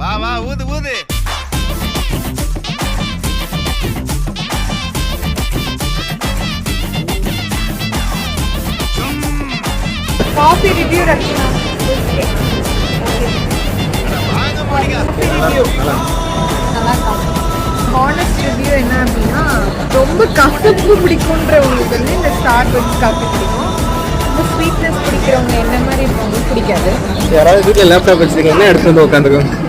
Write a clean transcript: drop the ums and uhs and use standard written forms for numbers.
வா வா ஊது ஊது. Coffee review Rachana. வாங்க போடிங்க. நல்லா ஹானஸ்ட் ரிவ்யூ என்ன அப்படின்னா, ரொம்ப கசப்பு பிடிக்குன்றவங்களுக்கு வந்து இந்த ஸ்டார்பக்ஸ் காஃபி பிடிக்கும். ரொம்ப ஸ்வீட்னஸ் பிடிக்கிறவங்க என்ன மாதிரி இருக்கவங்களுக்கு பிடிக்காது. யாராவது வீட்டில் லேப்டாப் வச்சுருக்கீங்கன்னா எடுத்து வந்து உட்காந்துக்கோங்க.